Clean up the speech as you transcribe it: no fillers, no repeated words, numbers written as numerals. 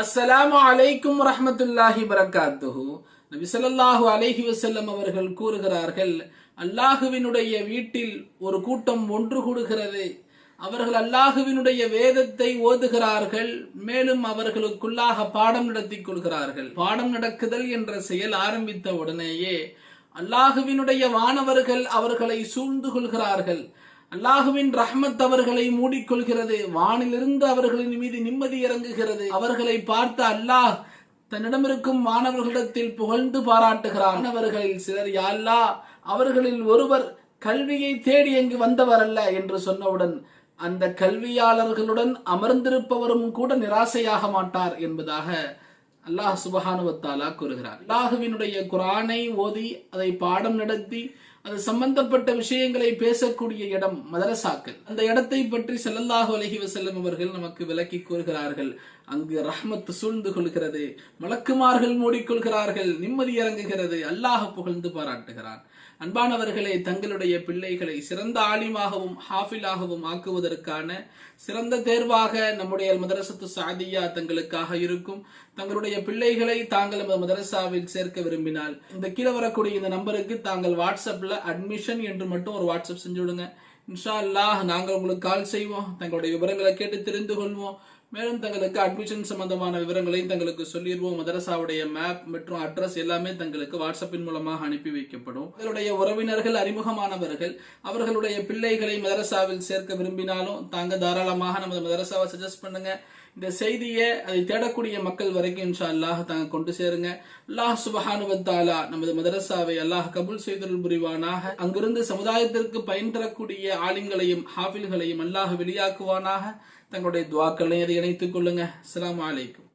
அஸ்ஸலாமு அலைக்கும் வரஹ்மத்துல்லாஹி பரக்காத்துஹு. நபி ஸல்லல்லாஹு அலைஹி வஸல்லம் அவர்கள் கூறுகிறார்கள், அல்லாஹுவினுடைய வீட்டில் ஒரு கூட்டம் ஒன்று கூடுகிறது. அவர்கள் அல்லாஹுவினுடைய வேதத்தை ஓதுகிறார்கள். மேலும் அவர்களுக்குள்ளாக பாடம் நடத்திக் கொள்கிறார்கள். பாடம் நடக்குதல் என்ற செயல் ஆரம்பித்த உடனேயே அல்லாஹுவினுடைய வானவர்கள் அவர்களை சூழ்ந்து கொள்கிறார்கள். அல்லாஹுவின் ரஹ்மத் அவர்களை மூடிக்கொள்கிறது. வானிலிருந்து அவர்களின் மீது நிம்மதி இறங்குகிறது. அவர்களை பார்த்த அல்லாஹ் தன்னிடமிருக்கும் மாணவர்களிடத்தில் புகழ்ந்து பாராட்டுகிறார். மாணவர்களில் சிலர், யா அல்லாஹ், அவர்களில் ஒருவர் கல்வியை தேடி எங்கு வந்தவர் அல்ல என்று சொன்னவுடன் அந்த கல்வியாளர்களுடன் அமர்ந்திருப்பவரும் கூட நிராசையாக மாட்டார் என்பதாக அல்லாஹ் சுப்ஹானஹு வ தஆலா கூறுகிறார். அல்லாஹுவினுடைய குர்ஆனை ஓதி அதை பாடம் நடத்தி அது சம்பந்தப்பட்ட விஷயங்களை பேசக்கூடிய இடம் மதரசாக்கள். அந்த இடத்தை பற்றி ஸல்லல்லாஹு அலைஹி வஸல்லம் அவர்கள் நமக்கு விளக்கி கூறுகிறார்கள். அங்கு ரஹ்மத் சூழ்ந்து கொள்கிறது, மலக்குமார்கள் மூடிக்கொள்கிறார்கள், நிம்மதி இறங்குகிறது, அல்லாஹ் புகழ்ந்து பாராட்டுகிறான். அன்பானவர்களே, தங்களுடைய பிள்ளைகளை சிறந்த ஆலிமாகவும் ஹாஃபிலாகவும் ஆக்குவதற்கான சிறந்த தேர்வாக நம்முடைய மதரசத்து சாதியா தங்களுக்காக இருக்கும். தங்களுடைய பிள்ளைகளை தாங்கள் மதரசாவில் சேர்க்க விரும்பினால் இந்த கீழே வரக்கூடிய இந்த நம்பருக்கு தாங்கள் வாட்ஸ்அப்ல அட்மிஷன் என்று மட்டும் ஒரு வாட்ஸ்அப் செஞ்சு விடுங்க. இன்ஷா அல்லாஹ் நாங்கள் உங்களுக்கு கால் செய்வோம். தங்களுடைய விவரங்களை கேட்டு தெரிந்து கொள்வோம். மேலும் தங்களுக்கு அட்மிஷன் சம்பந்தமான விவரங்களையும் தங்களுக்கு சொல்லிடுவோம். மதரசாவுடைய மேப் மற்றும் அட்ரஸ் எல்லாமே தங்களுக்கு வாட்ஸ்அப்பின் மூலமாக அனுப்பி வைக்கப்படும். உங்களுடைய உறவினர்கள், அறிமுகமானவர்கள் அவர்களுடைய பிள்ளைகளை மதரசாவில் சேர்க்க விரும்பினாலும் தாங்க தாராளமாக நமது மதரசாவை சஜஸ்ட் பண்ணுங்க. இந்த செய்தியை அதை தேடக்கூடிய மக்கள் வரைக்கும் இன்ஷா அல்லாஹ் தாங்க கொண்டு சேருங்க. அல்லாஹ் சுப்ஹானஹு வ தஆலா நமது மதரசாவை அல்லாஹ் கபூல் செய்தருள் புரிவானாக. அங்கிருந்து சமுதாயத்திற்கு பயன் தரக்கூடிய ஆலிம்களையும் ஹாஃபில்களையும் அல்லாஹ் வெளியாக்குவானாக. தங்களுடைய துஆக்களையும் அதை இணைத்துக் கொள்ளுங்க. அஸ்ஸலாமு அலைக்கும்.